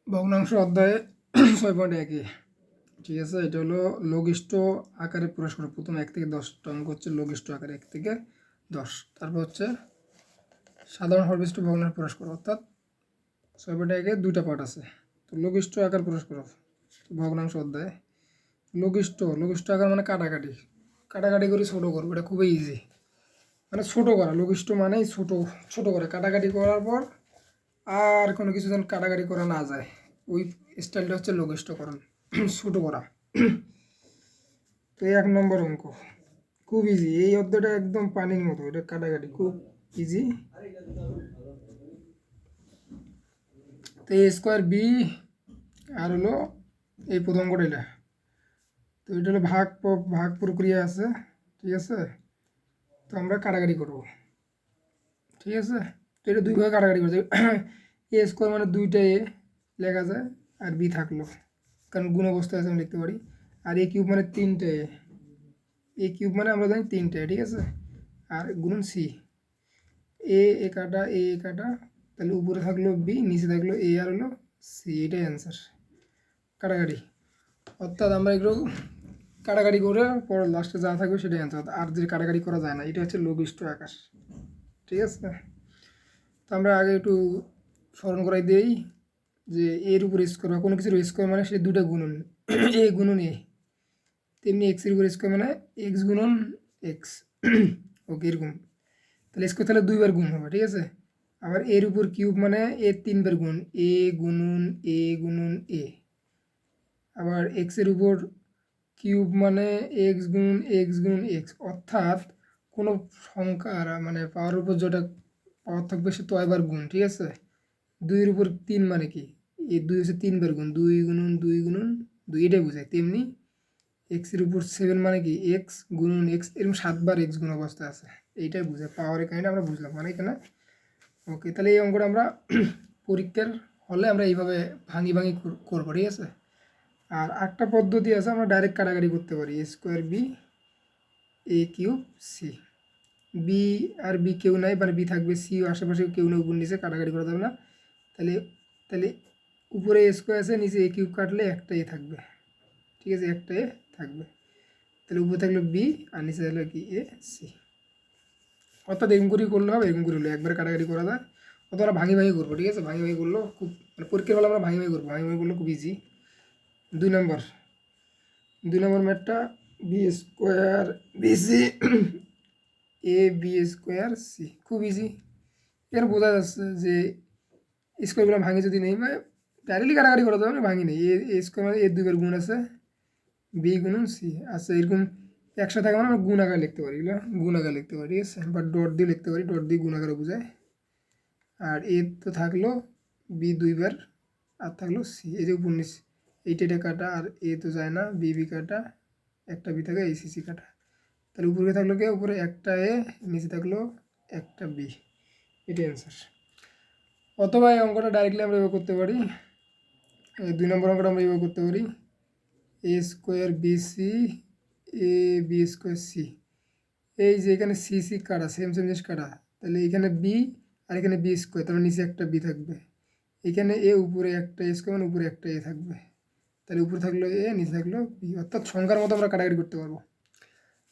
ভগ্নাংশ অধ্যায়ে 6.1 ঠিক আছে। এটা হলো লঘিষ্ঠ আকারে প্রকাশ করা। প্রথম 1 থেকে 10টা অঙ্ক হচ্ছে লঘিষ্ঠ আকারে 1 থেকে 10। তারপর হচ্ছে সাধারণ সর্ববিষ্ট ভগ্নাংশ প্রকাশ করা। অর্থাৎ 6.1 দুইটা পার্ট আছে। তো লঘিষ্ঠ আকার প্রকাশ করা ভগ্নাংশ অধ্যায়ে লঘিষ্ঠ আকার মানে কাটাকাটি কাটাকাটি করে ছোটো করবো। এটা খুবই ইজি, মানে ছোটো করা। লঘিষ্ঠ মানেই ছোটো করে কাটাকাটি করার পর আর কোনো কিছু যেন কাটাকাটি করা না যায়, ওই স্টাইলটা হচ্ছে লঘিষ্ঠকরণ, ছোটো করা। তো 1 নম্বর অঙ্ক খুব ইজি। এই অধ্যায়টা একদম পানির মতো, এটা কাটাকাটি খুব ইজি। তো এ স্কোয়ার বি আর হলো এই প্রথম অঙ্কটা এটা। তো এটা হলো ভাগ প্রক্রিয়া আছে, ঠিক আছে। তো আমরা কাটাকাটি করবো, ঠিক আছে। তো এটা দুইভাবে কাটাকাটি করছে। এ স্কোয়ার মানে দুইটা এ লেখা যায়, আর বি থাকলো কারণ গুণ অবস্থায় আছে আমি লিখতে পারি। আর এ কিউব মানে 3টে এ কিউব মানে আমরা জানি 3টে, ঠিক আছে। আর গুণন সি, এ কাটা কাটা, তাহলে উপরে থাকলো বি, নিচে থাকলো এ আর হলো সি, এটাই অ্যান্সার কাটাকাটি। অর্থাৎ আমরা এগুলো কাটাকাটি করে পর লাস্টে যা থাকবে সেটাই অ্যান্সার। আর যে কাটাকাটি করা যায় না, এটা হচ্ছে লঘিষ্ঠ আকার, ঠিক আছে। তো আমরা আগে একটু স্মরণ করাই দিই যে এর উপর স্কোয়ার বা কোনো কিছুর স্কোয়ার মানে সে দুটো গুণন, এ গুণন এ, তেমনি এক্সের উপর স্কোয়ার মানে এক্স গুণন এক্স। ওকে, এরকম। তাহলে স্কোয়ার তাহলে দুইবার গুণ হবে, ঠিক আছে। আবার এর উপর কিউব মানে এর 3বার গুণ, এ গুণন এ। আবার এক্সের উপর কিউব মানে এক্স গুণন এক্স। অর্থাৎ কোনো সংখ্যার মানে পাওয়ার উপর যেটা পাওয়ার থাকবে সে তো এবার গুণ, ঠিক আছে। 2-এর উপর 3 মানে কি, এই 2 হচ্ছে 3বার গুণ, 2 এটাই বোঝায়। তেমনি এক্সের উপর 7 মানে কি এক্স গুণন এক্স, এরকম 7বার এক্স গুণ অবস্থা আছে, এইটাই বোঝায়। পাওয়ারের কাহিনীটা আমরা বুঝলাম মানে এখানে। ওকে, তাহলে এই অঙ্কটা আমরা পরীক্ষার হলে আমরা এইভাবে ভাঙি করবো, ঠিক আছে। আর একটা পদ্ধতি আছে, আমরা ডাইরেক্ট কাটাকাটি করতে পারি। এ square B A cube C, B R B কেউ নাই, মানে বি থাকবে, সি আশেপাশে কেউ নেই, উপর নিচে কাটাকাটি করা যাবে না। তাহলে তাহলে উপরে এ স্কোয়ার আছে, নিচে এ কিউব কাটলে একটা এ থাকবে, ঠিক আছে, একটা এ থাকবে। তাহলে উপরে থাকলো বি আর নিচে থাকলো কি এ সি। অর্থাৎ এরকম করেই করলে হবে, এরকম করে হলো একবারে কাটাকাটি করা যায়। অত আমরা ভাঙি করবো, ঠিক আছে। ভাঙি করলেও খুব, মানে পরীক্ষার বেলা আমরা ভাঙি করবো, করলে খুব ইজি। 2 নম্বর ম্যাথটা B square BC A B square C, খুব ইজি। এখানে বোঝা যাচ্ছে যে স্কোয়ারগুলো ভাঙি যদি নেই, মানে ডাইরেক্টলি কাটাকাটি করা যাবে না, ভাঙি নেই। এ স্কোয়ার মানে এর 2বার গুণ আছে, বি গুণন সি। আচ্ছা, এরকম একসাথে থাকে মানে আমরা গুণ আকারে লিখতে পারি, এগুলো গুণ আকারে লিখতে পারি, ঠিক আছে। বা ডট দিয়ে লিখতে পারি, ডট দিয়ে গুণ আকারে বোঝায়। আর এ তো থাকলো বি 2বার, আর থাকলো সি, এই যে উপর নিচে এইটা কাটা, আর এ তো যায় না, বি কাটা, একটা বি থাকে, এই সি কাটা। তাহলে উপরে থাকলো কে, উপরে একটা এ, নিচে থাকলো একটা বি, এটাই অ্যান্সার। অথবা এই অঙ্কটা ডাইরেক্টলি আমরা এভাবে করতে পারি। 2 নম্বর অঙ্কটা আমরা এভাবে করতে পারি, এ square BC A B square C. এই যে এখানে সি কাটা, সেম জিনিস কাটা, তাহলে এখানে বি আর এখানে বি স্কোয়ার, তার নিচে একটা বি থাকবে। এখানে এ উপরে একটা স্কোয়ার মানে উপরে একটা এ থাকবে, তাহলে উপরে থাকলো এ, নিচে থাকলো বি। অর্থাৎ সংখ্যার মতো আমরা কাটাকাটি করতে পারবো।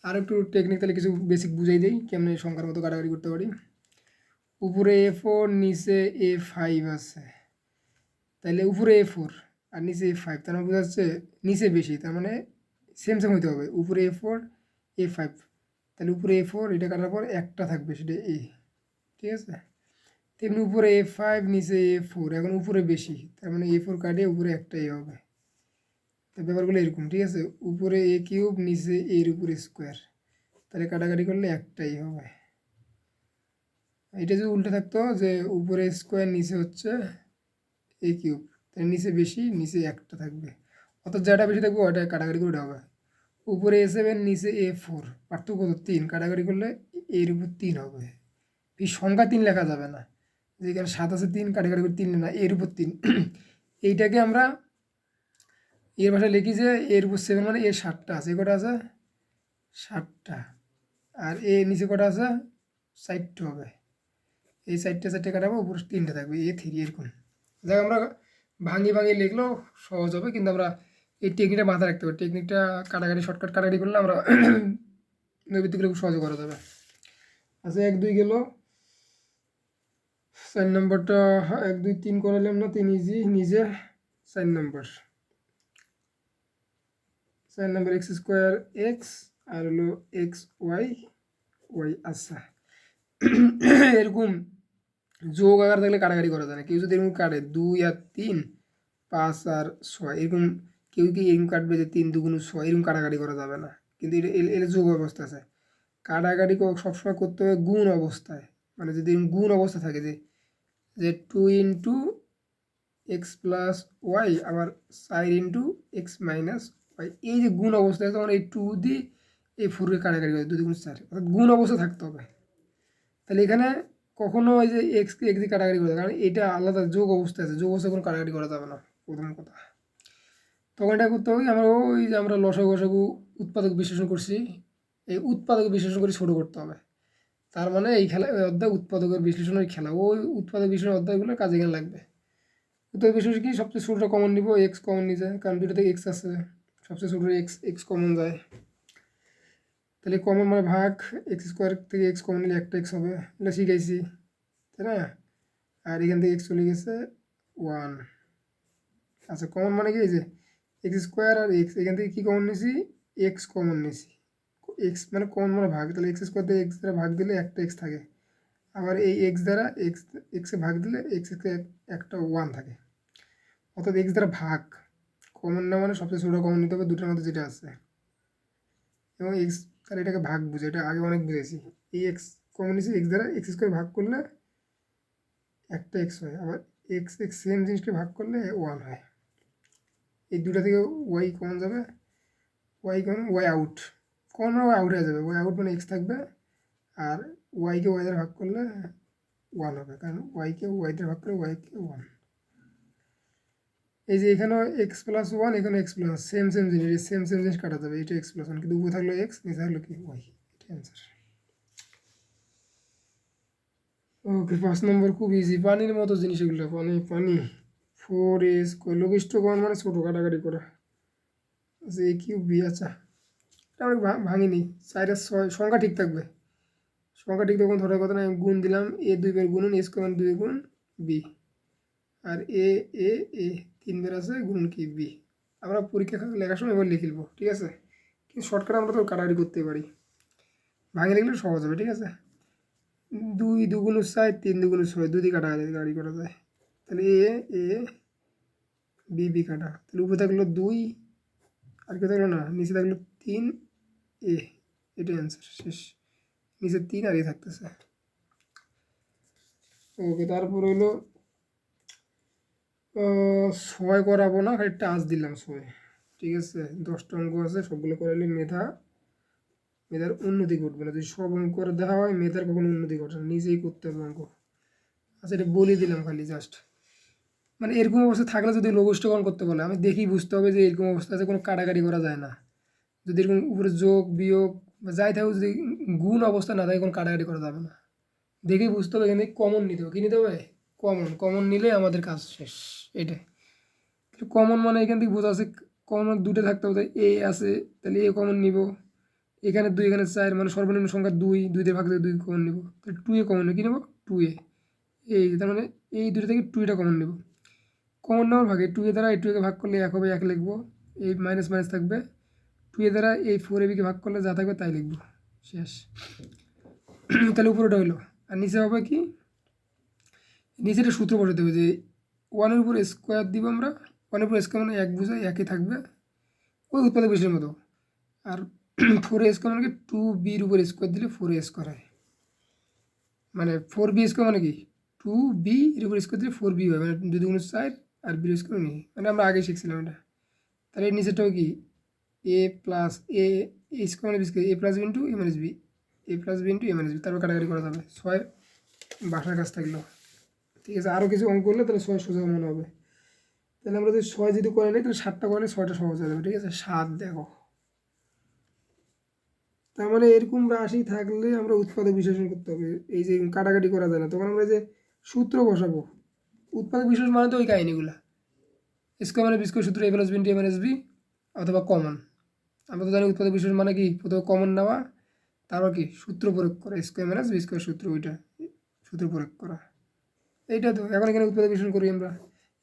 আর একটু টেকনিক তাহলে কিছু বেসিক বুঝাই দিই কেমন সংখ্যার মতো কাটাকাটি করতে পারি। উপরে A4 নিচে A5 আছে, তাহলে উপরে A4 আর নিচে A5, তার মানে বোঝা যাচ্ছে নিচে বেশি, তার মানে সেম হইতে হবে। উপরে A4 A5, তাহলে উপরে A4 এটা কাটার পর একটা থাকবে, সেটা এ, ঠিক আছে। তেমনি উপরে A5 নিচে A4, এখন উপরে বেশি, তার মানে A4 কাটে উপরে একটা এ হবে। তো ব্যাপারগুলো এরকম, ঠিক আছে। উপরে এ কিউব নিচে এর উপরে স্কোয়ার, তাহলে কাটাকাটি করলে একটাই হবে। এটা যদি উল্টে থাকতো যে উপরে স্কোয়ার নিচে হচ্ছে এ কিউব, তাহলে নিচে বেশি, নিচে একটা থাকবে। অর্থাৎ যেটা বেশি থাকবে ওটা কাটাকাটি করে হবে। উপরে A7 নিচে A4, পার্থক্য কত, 3, কাটাকাটি করলে এর উপর 3 হবে। এই সংখ্যা 3 লেখা যাবে না, যেখানে 7 আছে 3, কাটাকাটি করে 3 না, এর উপর 3। এইটাকে আমরা এর ভাষায় লিখি যে এর উপর 7 মানে এ 7টা আছে, এ কটা আছে 7টা, আর এ নিচে কটা আছে 4টা হবে। এই 4টে কাটাবো, উপর 3টে থাকবে, A3, এরকম। দেখ আমরা ভাঙিয়ে ভাঙিয়ে লিখলেও সহজ হবে, কিন্তু আমরা এই টেকনিকটা মাথায় রাখতে হবে। টেকনিকটা কাটাকাটি শর্টকাট কাটাকাটি করলে আমরা নৈবিত্তিকগুলো খুব সহজে করা যাবে। আচ্ছা 1 2 গেল। 4 নম্বরটা 1 2 3 করালাম না, 3 ইজি নিজে। 4 নম্বর 4 নম্বর এক্স স্কোয়ার এক্স আর হলো এক্স ওয়াই ওয়াই। আচ্ছা এরকম যোগ আকার থাকলে কাটাকাটি করা যায় না। কেউ যদি এরকম কাটে 2 আর 3 5 আর 6 এরকম, কেউ কি এরকম কাটবে যে 3 2 6 এরকম কাটাকাটি করা যাবে না, কিন্তু এটা যোগ অবস্থা আছে। কাটাকাটি সবসময় করতে হবে গুণ অবস্থায়, মানে যদি গুণ অবস্থা থাকে যে যে 2 ইন্টু এক্স প্লাস ওয়াই আবার 4 ইন্টু এক্স মাইনাস ওয়াই, এই যে গুণ অবস্থায় তখন এই 2 দিয়ে এই 4কে কাটাকাটি করে 2 2 4, অর্থাৎ গুণ অবস্থা থাকতে হবে। তাহলে এখানে কখনো ওই যে এক্সকে এক্স দিয়ে কাটাকাটি করে, কারণ এটা আলাদা যোগ অবস্থা আছে, যোগ অবস্থায় কোনো কাটাকাটি করা যাবে না প্রথম কথা। তখন এটা করতে হবে আমরা ওই যে আমরা লসাগু গসাগু উৎপাদক বিশ্লেষণ করছি, এই উৎপাদক বিশ্লেষণ করে ছোটো করতে হবে। তার মানে এই খেলা অধ্যায় উৎপাদকের বিশ্লেষণের খেলা, ওই উৎপাদক বিশ্লেষণের অধ্যায়গুলো কাজে এখানে লাগবে। উৎপাদক বিশ্লেষণ কি সবচেয়ে ছোটোটা কমন নিব, এক্স কমন নিয়ে যায়, কারণ দুটো থেকে এক্স আছে, সবচেয়ে ছোটো এক্স এক্স কমন যায়। তাহলে কমন মানে ভাগ, এক্স স্কোয়ার থেকে এক্স কমন নিলে একটা এক্স হবে, এটা শিখাইছি তাই না। আর এখান থেকে এক্স চলে গেছে 1। আচ্ছা কমন মানে কি, এই যে এক্স স্কোয়ার আর এক্স, এখান থেকে কী কমন নিয়েছি, এক্স কমন নিয়েছি। এক্স মানে কমন মানে ভাগ, তাহলে এক্স স্কোয়ার দিয়ে এক্স দ্বারা ভাগ দিলে একটা এক্স থাকে, আবার এই এক্স দ্বারা এক্সে ভাগ দিলে এক্সকে একটা 1 থাকে, অর্থাৎ এক্স দ্বারা ভাগ। কমন না মানে সবচেয়ে ছোটো কমন নিতে হবে দুটোর মধ্যে যেটা আছে, এবং এক্স তাহলে এটাকে ভাগ বুঝে, এটা আগে অনেক বুঝেছি। এই এক্স কমন নিয়েছি, এক্স দ্বারা এক্স স্কোয়ার ভাগ করলে একটা এক্স হয়, আবার এক্স এক্স সেম জিনিসকে ভাগ করলে 1 হয়। এই দুটো থেকে ওয়াই কমন যাবে, y common y out, common মানে ওয়াই আউট হয়ে যাবে, ওয়াই আউট মানে এক্স থাকবে, আর ওয়াইকে ওয়াই দ্বারা ভাগ করলে 1 হবে, কারণ ওয়াইকে ওয়াই দ্বারা ভাগ করলে ওয়াইকে 1। এই যে এখানেও এক্স প্লাস 1, এখানে এক্স প্লাস সেম সেম জিনিস, সেম সেম জিনিস কাটা যাবে, এটা এক্স প্লাস 1, কিন্তু উপরে থাকলো এক্স, নিচে থাকলো কি ওয়াই, এটা অ্যান্সার। ওকে 5 নম্বর খুব ইজি, পানির মতো জিনিস এগুলো, পানি পানি। 4a স্কোয়ার লঘিষ্ঠ কোণ মানে ছোটো কাটাকাটি করা। আচ্ছা এ কিউ বি, আচ্ছা এটা আমি ভাঙিনি, 4 আর 6 সংখ্যা ঠিক থাকবে, সংখ্যা ঠিক তখন ধরার কথা না, আমি গুণ দিলাম, এ 2 বার গুণন এ স্কোয়ার মানে 2 গুণ বি, আর এ এ এ 3 বার আছে গুণন কি বি। আমরা পরীক্ষা লেখার সময় এবার লিখে নেবো, ঠিক আছে, কিন্তু শর্টকাট আমরা তো কাটাকাটি করতে পারি, ভাঙে লিখলে সহজ হবে, ঠিক আছে। 2 2 গুণ 4, 3 2 গুণ 6, 2 দিয়ে কাটাকাটি করা যায়, তাহলে এ এ বি বি কাটা, তাহলে উপরে থাকলো 2 আর কেউ থাকলো না, নিচে থাকলো 3 এ, এটাই অ্যান্সার, শেষ। নিচে 3 আর এ থাকতেছে। ওকে তারপর হলো 6 করাবো না, খালি টাচ দিলাম 6, ঠিক আছে। 10টা অঙ্ক আছে, সবগুলো করাইলে মেধার উন্নতি ঘটবে না, যদি সব অঙ্ক করে দেওয়া হয় মেধার কখনো উন্নতি ঘটে না, নিজেই করতে হবে অঙ্ক। আচ্ছা এটা বলে দিলাম খালি জাস্ট, মানে এরকম অবস্থা থাকলে যদি লঘিষ্ঠকরণ করতে বলে আমি দেখি বুঝতে হবে যে এরকম অবস্থা আছে, কোনো কাটাকাটি করা যায় না। যদি এরকম উপরে যোগ বিয়োগ বা যাই থাকুক, যদি গুণ অবস্থা না থাকে কোনো কাটাকাটি করা যাবে না, দেখেই বুঝতে হবে। এখানে কমন নিতে হবে, কী নিতে হবে, কমন। কমন নিলে আমাদের কাজ শেষ, এটাই। কমন মানে এখান থেকে বোঝা আছে, কমন দুটো থাকতে হবে, এ আছে তাহলে এ কমন নিব, এখানে 2 এখানে 4, মানে সর্বনিম্ন সংখ্যা 2, 2 দিয়ে ভাগ দিয়ে 2 কমন নিব, তাহলে 2 এ কমন নেব, কী নেব 2 এ, এই তার মানে এই দুটো থেকে 2 এটা কমন নেব। কমন নেওয়ার ভাগে 2 এ দ্বারা এই 2 একে ভাগ করলে 1 হবে, 1 লিখবো, এই মাইনাস মাইনাস থাকবে, 2 এ দ্বারা এই 4 এ বিকে ভাগ করলে যা থাকবে তাই লিখবো, শেষ। তাহলে উপরেটা হইলো, আর নিচে হবে কি, নিচেটা সূত্র বসাতে হবে যে 1-এর উপর স্কোয়ার দিব আমরা, 1-এর উপর স্কোয়ার মানে 1 বোঝায়, 1ই থাকবে, ওই উৎপাদক বিশ্লের মতো। আর 4 স্কোয়ার মানে কি 2bর উপর স্কোয়ার দিলে 4a স্কোয়ার হয়, মানে 4b স্কোয়ার মানে কি 2b এর উপর স্কোয়ার দিলে 4b হয়, মানে 2 2 4 আর b স্কোয়ার নেই, মানে আমরা আগে শিখছিলাম এটা। তাহলে এর নিচেরটাও কি এ প্লাস এ স্কোয়ার মানে বি স্কোয়ার, এ প্লাস বি ইন্টু এ মাইনাস বি, এ প্লাস বি ইন্টু এ মাইনাস বি, তারপর কাটাকাটি করা যাবে। 6 বাসার কাজ থাকলো, ঠিক আছে। আরও কিছু অঙ্ক করলে তাহলে 6 সোজা মনে হবে। তাহলে আমরা যদি 6 যদি করে নিই তাহলে 7টা করলে 6টা সহজ হয়ে যাবে, ঠিক আছে। 7 দেখো, তার মানে এরকম রাশি থাকলে আমরা উৎপাদক বিশ্লেষণ করতে হবে, এই যে কাটাকাটি করা যায় না, তখন আমরা যে সূত্র বসাবো, উৎপাদক বিশ্লেষণ মানে তো ওই কাহিনিগুলা, স্কোয়ার মানে বি স্কোয়ার সূত্র এ প্লাস বি ইন্টু এ মাইনাস বি অথবা কমন। আমরা তো জানি উৎপাদক বিশ্লেষণ মানে কি, প্রথমে কমন নেওয়া, তারপর কি সূত্র প্রয়োগ করা, স্কোয়ার মাইনাস বি স্কোয়ার সূত্র, ওইটা সূত্র প্রয়োগ করা। এইটা তো এখন এখানে উৎপাদক বিশ্লেষণ করি আমরা।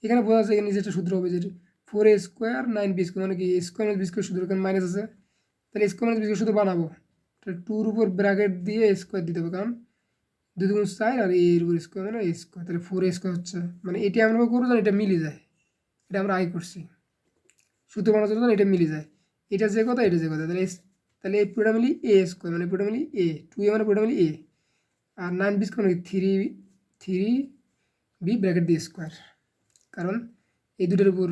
এখানে বোঝা যাচ্ছে এখানে নিচে একটা সূত্র হবে যেটি 4a স্কোয়ার 9b স্কোয়ার, মানে কি স্কোয়ার মাইনাস বি স্কোয়ার সূত্র, এখানে মাইনাস আছে, তাহলে স্কোয়ার মাইনাস বি স্কোয়ার সূত্র বানাবো, তাহলে 2-র উপর ব্র্যাকেট দিয়ে স্কোয়ার দিতে হবে, কারণ 2 দুগুণ 4 আর এর উপর স্কোয়ার মানে এ স্কোয়ার, তাহলে 4a স্কোয়ার হচ্ছে, মানে এটা আমরা করবো জানি এটা মিলে যায়, এটা আমরা আগে করছি সূত্র বানানোর জন্য, এটা মিলে যায়, এটা যে কথা এটা যে কথা, তাহলে এই পুরোটা মিলি এ স্কোয়ার, মানে পুরোটা মিলি এ, 2a মানে পুরোটা মিলি এ, আর 9b স্কোয়ার মানে 3b ব্র্যাকেট দিয়ে স্কোয়ার, কারণ এই দুটোর উপর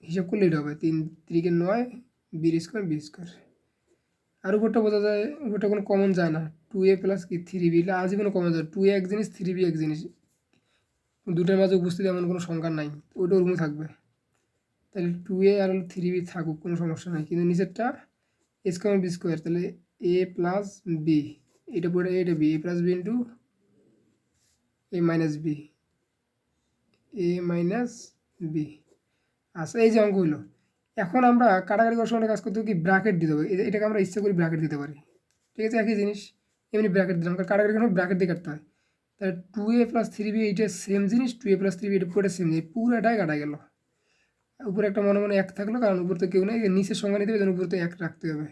হিসাব করলে এটা হবে 3 9 বি স্কোয়ার বি স্কোয়ার। আর উপরটা বোঝা যায়, উপরটা কোনো কমন যায় না, 2a প্লাস কি 3b, আজীবনও কমন যায়, 2a এক জিনিস 3b এক জিনিস, দুটোর মাঝে উপস্থিত এমন কোনো সংখ্যা নাই, ওইটা ওরকম থাকবে, তাহলে 2a আর 3b থাকুক, কোনো সমস্যা নাই, কিন্তু নিচেরটা এ স্কোয়ার বি স্কোয়ার, তাহলে এ প্লাস বি, এটা পড়ে এটা বি, এ প্লাস বি ইন্টু এ মাইনাস বি, এ মাইনাস বি। আচ্ছা, এই যে অঙ্ক হইলো, এখন আমরা কাটাকাটি করার সময় কাজ করতে কি ব্র্যাকেট দিতে হবে, এটাকে আমরা ইচ্ছা করি ব্র্যাকেট দিতে পারি, ঠিক আছে, একই জিনিস এমনি ব্র্যাকেট দিলাম, কারণ কাটাকাটি করার ব্র্যাকেট দিয়ে কাটতে হয়, তাহলে 2a প্লাস 3b এইটা সেম জিনিস, 2a প্লাস 3b এটা পুরোটা সেম জিনিস, পুরোটাই কাটা গেল, উপরে একটা মনে মনে 1 থাকলো, কারণ উপর তো কেউ নেই, নিচের সংখ্যা নিতে হবে, উপরে তো 1 রাখতে হবে,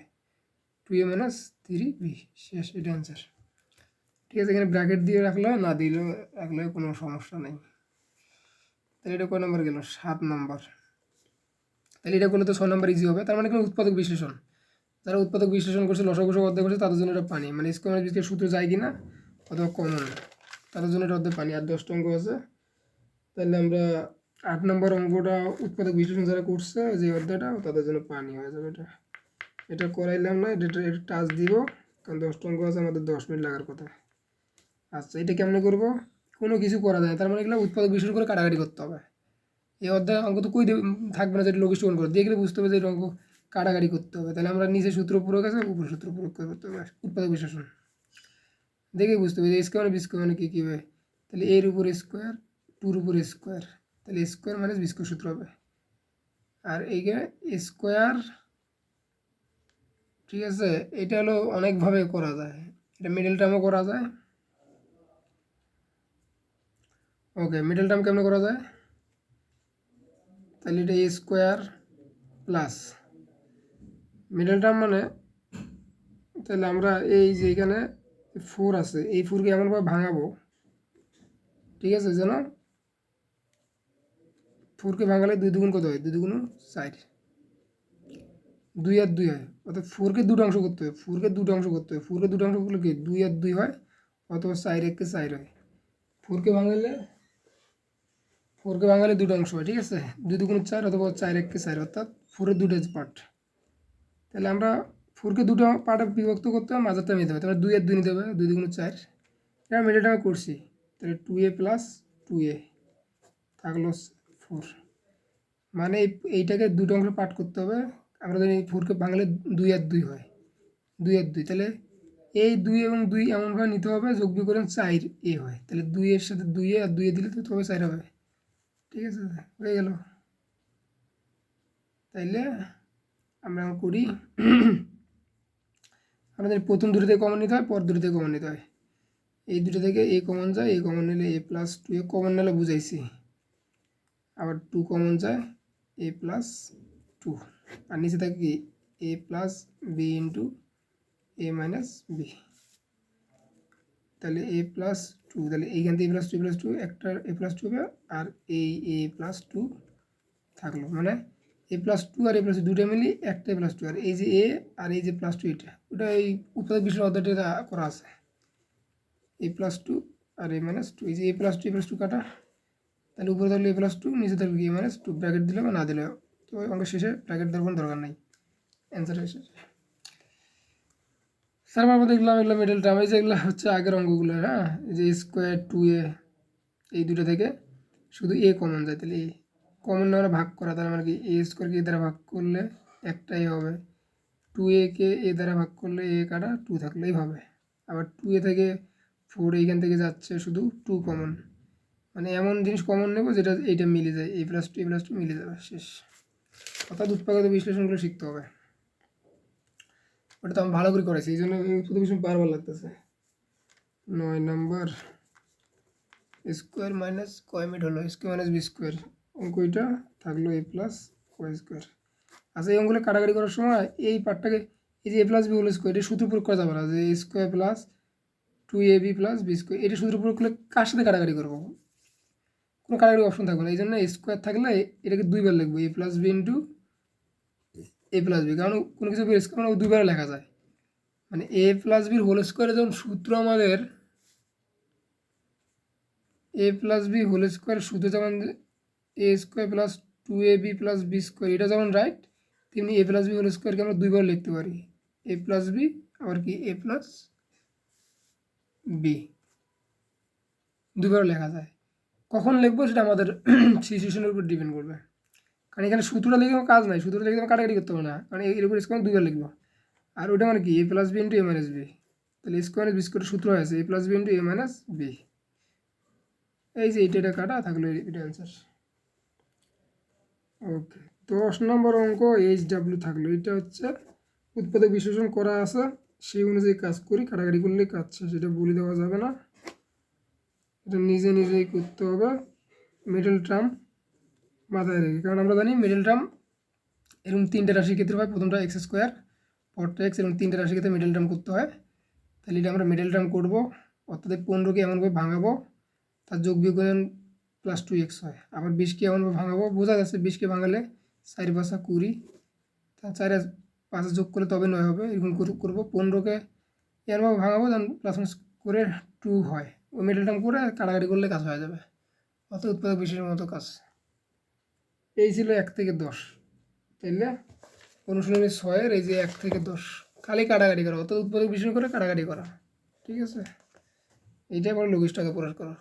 2a মাইনাস 3b, শেষ, এটা অ্যান্সার। ঠিক আছে, এখানে ব্র্যাকেট দিয়ে রাখলে না দিলেও রাখলে কোনো সমস্যা নেই। তাহলে এটা কয় নম্বর গেল? 7 নম্বর। তাহলে এটা করলে তো 6 নম্বর ইজি হবে। তার মানে কোনো উৎপাদক বিশ্লেষণ, যারা উৎপাদক বিশ্লেষণ করছে, লসাগু অধ্যায় করছে, তাদের জন্য এটা পানি, মানে স্কোয়ার মাইনাস বি স্কোয়ার সূত্র যায় কিনা অথবা কমন, তাদের জন্য এটা অধ্যায় পানি। আর 10টা অঙ্ক আছে, তাহলে আমরা 8 নম্বর অঙ্কটা উৎপাদক বিশ্লেষণ যারা করছে যে অধ্যায়টা, তাদের জন্য পানি হয়ে যাবে। এটা করাইলাম না, এটা টাচ দিব, কারণ 10টা অঙ্ক আছে, আমাদের 10 মিনিট লাগার কথা। আচ্ছা, এটা কেমনে করব? কোনো কিছু করা যায়, তার মানে এগুলো উৎপাদক বিশ্লেষণ করে কাটাকাটি করতে হবে। এই অধ্যায় অঙ্ক তো কই থাকবে না, যেটা লঘিষ্ঠ করে দেখলে বুঝতে হবে যে এটা অঙ্ক কাটাকাটি করতে হবে। তাহলে আমরা নিচে সূত্র প্রয়োগ আছে, উপর সূত্র প্রয়োগ করতে হবে, উৎপাদক বিশ্লেষণ দেখে বুঝতে হবে যে স্কোয়ার মানে বি স্কোয়ার মানে কী হবে। তাহলে এর উপর স্কোয়ার, 2-র উপর স্কোয়ার, তাহলে স্কোয়ার মানে বি স্কোয়ার সূত্র হবে। আর এইখানে স্কোয়ার, ঠিক আছে, এটা হলো অনেকভাবে করা যায়, এটা মিডল টার্মও করা যায়। ওকে, মিডল টার্ম কেমন করা যায়? তাহলে এটা এ স্কোয়ার প্লাস মিডল টার্ম, মানে তাহলে আমরা এই যে এখানে 4 আছে, এই 4কে এমনভাবে ভাঙাবো, ঠিক আছে, যেন 4কে ভাঙালে 2 দুগুণ কত হয়? 2 দুগুণ 4, 2 আর 2 হয়, অর্থাৎ 4কে দুটো অংশ করতে হবে, 4কে দুটো অংশ করতে হবে, 4কে দুটো অংশ করলে কি 2 আর 2 হয়, অথবা 4 1 কে 4 হয়। 4কে ভাঙালে দুটো অংশ হয়, ঠিক আছে, 2 দুগুণ 4 অথবা 4 1 কে 4, অর্থাৎ 4-এর দুটো পার্ট। তাহলে আমরা 4কে দুটো পার্টে বিভক্ত করতে হবে, মাঝারটা নিতে হবে, তাহলে 2 আর 2 নিতে হবে, 2 দুগুণ 4, এটা মিডলটা আমি করছি, তাহলে 2a প্লাস 2a থাকলো 4, মানে এইটাকে দুটো অংশ পাঠ করতে হবে। আমরা যদি 4কে ভাঙলে 2 আর 2 হয়, 2 আর 2, তাহলে এই 2 এবং 2 এমনভাবে নিতে হবে যোগ বিয়োগ করেন 4a হয়, তাহলে 2 এর সাথে 2a আর 2a দিলে তো তবে 4 হবে, ঠিক আছে, হয়ে গেল। তাইলে আমরা করি, আমাদের প্রথম দুটো থেকে কমন নিতে হয়, পর দুটো থেকে কমন নিতে হয়, এই দুটো থেকে এ কমন যায়, এ কমন নিলে এ প্লাস 2a কমন নিলে বুঝাইছি, আবার 2 কমন যায়, এ প্লাস 2, আর নিচে থাকে কি এ প্লাস বি ইন্টু এ মাইনাস বি, তাহলে এ প্লাস 2, তাহলে এইখান থেকে এ প্লাস 2 একটা এ প্লাস 2 হবে, আর এই এ প্লাস 2 থাকলো, মানে এ প্লাস 2 আর এ প্লাস 2 দুটো মিলি একটা এ প্লাস 2, আর এই যে এ আর এই যে প্লাস 2, এটা ওটা এই উৎপাদক বিশ্লেষণ অধ্যায়টা করা আছে, এ প্লাস 2 আর এ মাইনাস 2, এই যে এ প্লাস 2 কাটা, তাহলে উপরে থাকলে এ প্লাস 2, নিচে থাকলে এ মাইনাস 2, ব্র্যাকেট দিলে বা না দিলে, তো অঙ্কের শেষে ব্র্যাকেট দেওয়ার কোনো দরকার নাই, অ্যান্সার এসে। স্যার আমরা দেখলাম এগুলো মিডল টার্ম, এই যে এগুলো হচ্ছে আগের অঙ্কগুলো, হ্যাঁ, এই যে স্কোয়ার 2a, এই দুটো থেকে শুধু এ কমন যায়, তাহলে এ কমন নেওয়া ভাগ করা, তার মানে কি এ স্কোয়ারকে এ দ্বারা ভাগ করলে একটাই হবে, 2a কে এ দ্বারা ভাগ করলে এ কাটা 2 থাকলেই হবে, আবার 2a থেকে 4 এইখান থেকে যাচ্ছে শুধু 2 কমন, মানে এমন জিনিস কমন নেব যেটা এইটা মিলে যায়, a প্লাস টু মিলে যাবে, শেষ। অর্থাৎ উৎপাদক বিশ্লেষণগুলো শিখতে হবে। ওটা তো আমি ভালো করে করেছি, এই জন্য উৎপাদক বিশ্লেষণ বারবার লাগতেছে। 9 নাম্বার স্কোয়ার মাইনাস কয় মিট হলো স্কোয়ার মাইনাস বি স্কোয়ার, অঙ্ক এটা থাকলো এ প্লাস ওয়াই স্কোয়ার। আচ্ছা, এই অঙ্কগুলো কাটাকাটি করার সময় এই পার্টটাকে, এই যে a plus b whole square, এটা সূত্র প্রয়োগ করা যাবে না, যে a square plus 2ab plus b square, এটা সূত্র প্রয়োগ করলে কার সাথে কাটাকাটি করবো? কোনো কাটাকাটি অপশন থাকবে না। এই জন্য স্কোয়ার থাকলে এটাকে দুইবার লিখবো, এ প্লাস বি ইন্টু এ প্লাস বি, কারণ কোনো কিছু স্কোয়ার মানে দুইবার লেখা যায়। মানে এ প্লাস বির হোল স্কোয়ারে যখন সূত্র আমাদের a plus b whole square সূত্র যেমন a square plus 2ab plus b square, এটা যেমন রাইট, তেমনি এ প্লাস বি হোল স্কোয়ারকে আমরা দুইবার লিখতে পারি, এ প্লাস বি আবার কি এ প্লাস বি, দুইবার লেখা যায়। কখন লিখবো সেটা আমাদের সিচুয়েশনের উপর ডিপেন্ড করবে, কারণ এখানে সূত্রটা লিখে আমার কাজ নাই, সূত্রটা লিখে আমার কাটাকাটি করতে হবে না, কারণ এর উপর স্কোয়ার দুইবার লিখবো। আর ওটা মানে কি এ প্লাস বি ইন্টু এ মাইনাস বি, তাহলে এ স্কোয়ার বি স্কোয়ারের সূত্র আছে এ প্লাস বি ইন্টু এ মাইনাস বি। এই যে এটা কাটা থাকলো, এটা অ্যান্সার। ওকে, 10 নম্বর অঙ্ক HW থাকলো, এটা হচ্ছে উৎপাদক বিশ্লেষণ করা আছে, সেই অনুযায়ী কাজ করি, কাটাকাটি করলে কাজ সেটা বলে দেওয়া যাবে না, এটা নিজে নিজেই করতে হবে। মিডল টার্ম মাথায় রেখে, কারণ আমরা জানি মিডল টার্ম এরকম তিনটে রাশির ক্ষেত্রে হয়, প্রথমটা এক্স স্কোয়ার, পরটা এক্স, এরকম তিনটে রাশির ক্ষেত্রে মিডল টার্ম করতে হয়। তাহলে এটা আমরা মিডল টার্ম করবো, অর্থাৎ 15কে এমনভাবে ভাঙাবো তার যোগ বিয়োজন প্লাস 2x হয়, আবার 20কে এমনভাবে ভাঙাবো, বোঝা যাচ্ছে 20কে ভাঙালে 4 5 20, তা 4 5 যোগ করলে তবে 9 হবে, এরকম করবো। 15কে এমনভাবে ভাঙাবো যেন প্লাস মাইনাস করে 2 হয়, ওই মিডল টার্ম করে কাটাকাটি করলে কাজ হয়ে যাবে, অত উৎপাদক বিশ্লেষণের মতো কাজ। এই ছিল 1 থেকে 10। তাইলে অনুশীলনী 6-এর এই যে 1 থেকে 10 খালি কাটাকাটি করা, অত উৎপাদক বিশ্লেষণ করে কাটাকাটি করা, ঠিক আছে? এইটাই বড় লঘিষ্ঠকে প্রকাশ করা।